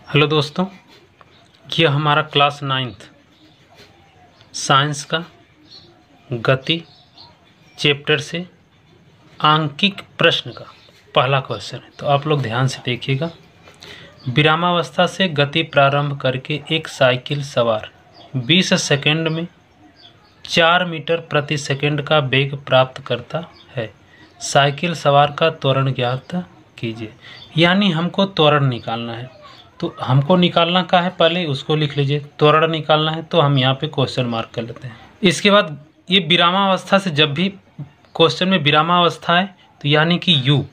Hello दोस्तों, ये हमारा क्लास 9th साइंस का गति चैप्टर से आंकिक प्रश्न का पहला क्वेश्चन है। तो आप लोग ध्यान से देखिएगा। विरामावस्था से गति प्रारंभ करके एक साइकिल सवार 20 सेकंड में 4 मीटर प्रति सेकंड का वेग प्राप्त करता है। साइकिल सवार का त्वरण ज्ञात कीजिए। यानी हमको त्वरण निकालना है। तो हमको निकालना का है, पहले उसको लिख लीजिए। त्वरण निकालना है तो हम यहाँ पे क्वेश्चन मार्क कर लेते हैं। इसके बाद ये विरामावस्था से, जब भी क्वेश्चन में विरामावस्था है तो यानी कि यू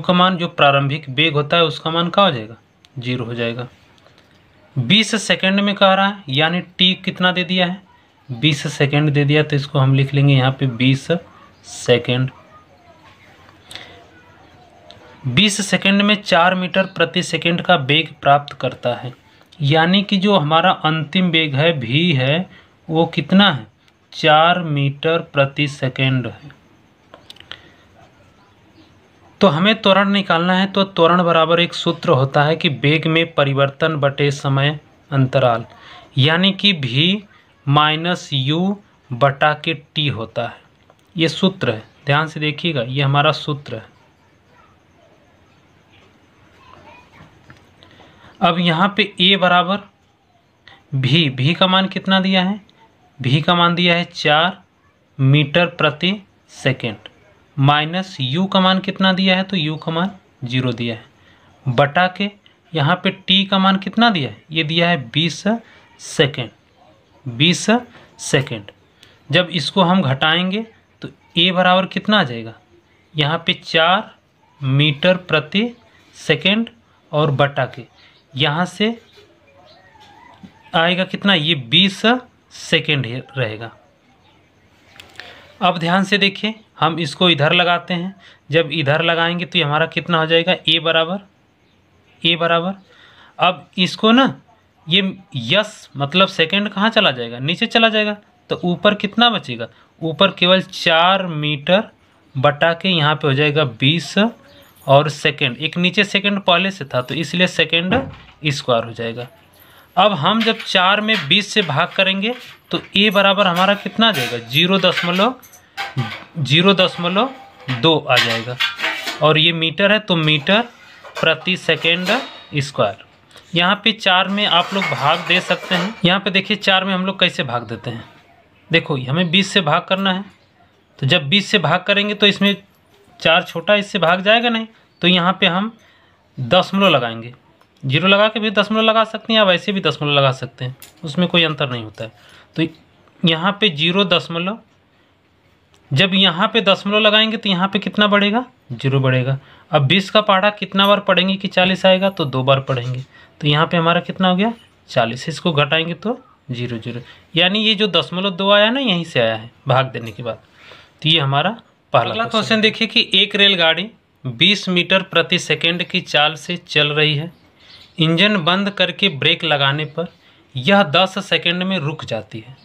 का मान, जो प्रारंभिक वेग होता है उसका मान क्या हो जाएगा? 0 हो जाएगा। 20 सेकंड में कह रहा है, यानी टी कितना दे दिया है? 20 सेकंड दे दिया, तो इसको हम लिख लेंगे यहाँ पे 20 सेकंड। 20 सेकंड में 4 मीटर प्रति सेकंड का वेग प्राप्त करता है। यानी कि जो हमारा अंतिम वेग है v है, वो कितना है? 4 मीटर प्रति सेकंड है। तो हमें त्वरण निकालना है। तो त्वरण बराबर एक सूत्र होता है कि वेग में परिवर्तन बटे समय अंतराल, यानी कि v माइनस यू बटा के टी होता है। ये सूत्र है, ध्यान से देखिएगा, ये हमारा सूत्र है। अब यहाँ पे a बराबर v का मान कितना दिया है? v का मान दिया है 4 मीटर प्रति सेकेंड, माइनस u का मान कितना दिया है? तो u का मान 0 दिया है, बटा के यहाँ पे t का मान कितना दिया है? ये दिया है 20 सेकेंड। 20 सेकेंड जब इसको हम घटाएंगे तो a बराबर कितना आ जाएगा? यहाँ पे 4 मीटर प्रति सेकेंड और बटा के यहाँ से आएगा कितना? ये 20 सेकेंड रहेगा। अब ध्यान से देखिए, हम इसको इधर लगाते हैं। जब इधर लगाएंगे तो ये हमारा कितना हो जाएगा? ए बराबर अब इसको ना, ये यस मतलब सेकेंड कहाँ चला जाएगा? नीचे चला जाएगा। तो ऊपर कितना बचेगा? ऊपर केवल 4 मीटर बटा के यहाँ पे हो जाएगा 20 और सेकेंड, एक नीचे सेकेंड पहले से था तो इसलिए सेकेंड स्क्वायर हो जाएगा। अब हम जब 4 में 20 से भाग करेंगे तो a बराबर हमारा कितना आ जाएगा? 0.2 आ जाएगा। और ये मीटर है तो मीटर प्रति सेकेंड स्क्वायर। यहाँ पे 4 में आप लोग भाग दे सकते हैं। यहाँ पे देखिए 4 में हम लोग कैसे भाग देते हैं। देखो हमें 20 से भाग करना है, तो जब 20 से भाग करेंगे तो इसमें 4 छोटा, इससे भाग जाएगा नहीं। तो यहाँ पे हम दशमलव लगाएंगे। 0 लगा के भी दशमलव लगा सकते हैं या वैसे भी दशमलव लगा सकते हैं, उसमें कोई अंतर नहीं होता है। तो यहाँ पे 0 दशमलव, जब यहाँ पे दशमलव लगाएंगे तो यहाँ पे कितना बढ़ेगा? 0 बढ़ेगा। अब 20 का पहाड़ा कितना बार पढ़ेंगे कि 40 आएगा? तो 2 बार पढ़ेंगे। तो यहाँ पे हमारा कितना हो गया? 40। इसको घटाएंगे तो 0, यानी ये जो 0.2 आया ना, यहीं से आया है भाग देने के बाद। तो ये हमारा पहला क्वेश्चन। देखिए कि एक रेलगाड़ी 20 मीटर प्रति सेकंड की चाल से चल रही है। इंजन बंद करके ब्रेक लगाने पर यह 10 सेकंड में रुक जाती है।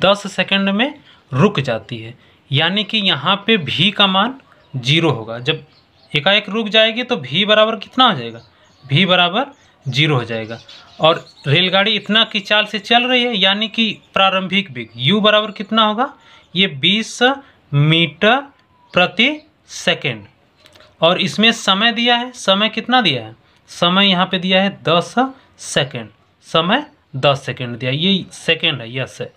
10 सेकंड में रुक जाती है, यानी कि यहाँ पे v का मान 0 होगा। जब एकाएक रुक जाएगी तो v बराबर कितना हो जाएगा? v बराबर 0 हो जाएगा। और रेलगाड़ी इतना की चाल से चल रही है, यानी कि प्रारंभिक वेग u बराबर कितना होगा? ये 20 मीटर प्रति सेकेंड। और इसमें समय दिया है, समय कितना दिया है? समय यहाँ पे दिया है 10 सेकेंड। समय 10 सेकेंड दिया, ये सेकेंड है, यस है।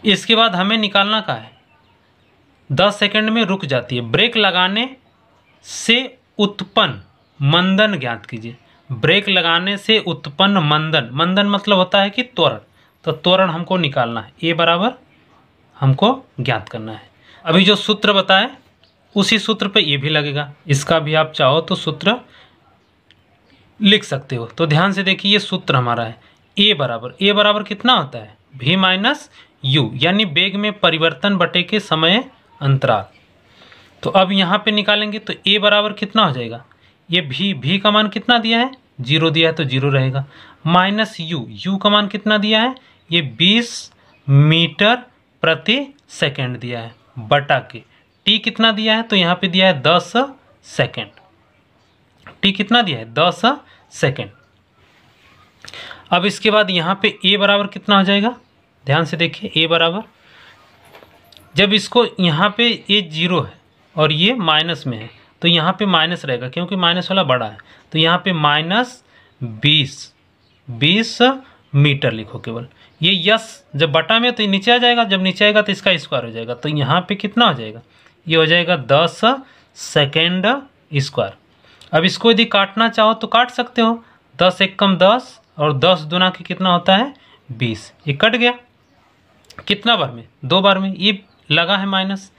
इसके बाद हमें निकालना का है, 10 सेकेंड में रुक जाती है। ब्रेक लगाने से उत्पन्न मंदन ज्ञात कीजिए। ब्रेक लगाने से उत्पन्न मंदन, मंदन मतलब होता है कि त्वरण। तो त्वरण हमको निकालना है, ए बराबर हमको ज्ञात करना है। अभी जो सूत्र बताए उसी सूत्र पे ये भी लगेगा। इसका भी आप चाहो तो सूत्र लिख सकते हो। तो ध्यान से देखिए, ये सूत्र हमारा है ए बराबर कितना होता है? v माइनस यू, यानी वेग में परिवर्तन बटे के समय अंतराल। तो अब यहाँ पे निकालेंगे तो a बराबर कितना हो जाएगा? ये v का मान कितना दिया है? 0 दिया है तो 0 रहेगा। माइनस यू का मान कितना दिया है? ये 20 मीटर प्रति सेकेंड दिया है, बटा के टी कितना दिया है? तो यहाँ पे दिया है 10 सेकेंड। टी कितना दिया है? 10 सेकेंड। अब इसके बाद यहाँ पे a बराबर कितना हो जाएगा, ध्यान से देखिए, a बराबर, जब इसको यहाँ पे ये 0 है और ये माइनस में है तो यहाँ पे माइनस रहेगा क्योंकि माइनस वाला बड़ा है, तो यहाँ पे -20 मीटर लिखो केवल। ये यस जब बटा में तो ये नीचे आ जाएगा, जब नीचे आएगा तो इसका स्क्वायर हो जाएगा, तो यहाँ पे कितना हो जाएगा, ये हो जाएगा 10 सेकेंड स्क्वायर। अब इसको यदि काटना चाहो तो काट सकते हो, 10 एकम 10 और 10 दूना के कितना होता है 20, ये कट गया कितना बार में, 2 बार में, ये लगा है माइनस,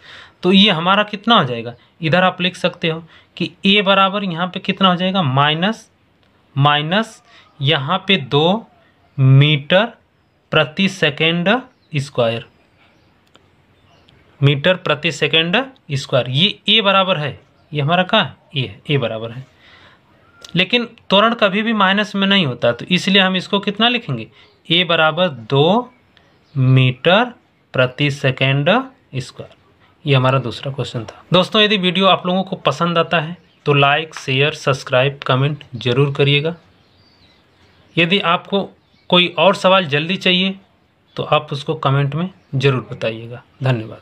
तो ये हमारा कितना हो जाएगा, इधर आप लिख सकते हो कि a बराबर यहाँ पे कितना हो जाएगा माइनस यहाँ पे 2 मीटर प्रति सेकेंड स्क्वायर, मीटर प्रति सेकेंड स्क्वायर। ये a बराबर है, ये हमारा कहाँ है, ये है, a बराबर है। लेकिन त्वरण कभी भी माइनस में नहीं होता, तो इसलिए हम इसको कितना लिखेंगे, a बराबर 2 मीटर प्रति सेकेंड स्क्वायर। ये हमारा दूसरा क्वेश्चन था। दोस्तों यदि वीडियो आप लोगों को पसंद आता है तो लाइक, शेयर, सब्सक्राइब, कमेंट जरूर करिएगा। यदि आपको कोई और सवाल जल्दी चाहिए तो आप उसको कमेंट में ज़रूर बताइएगा। धन्यवाद।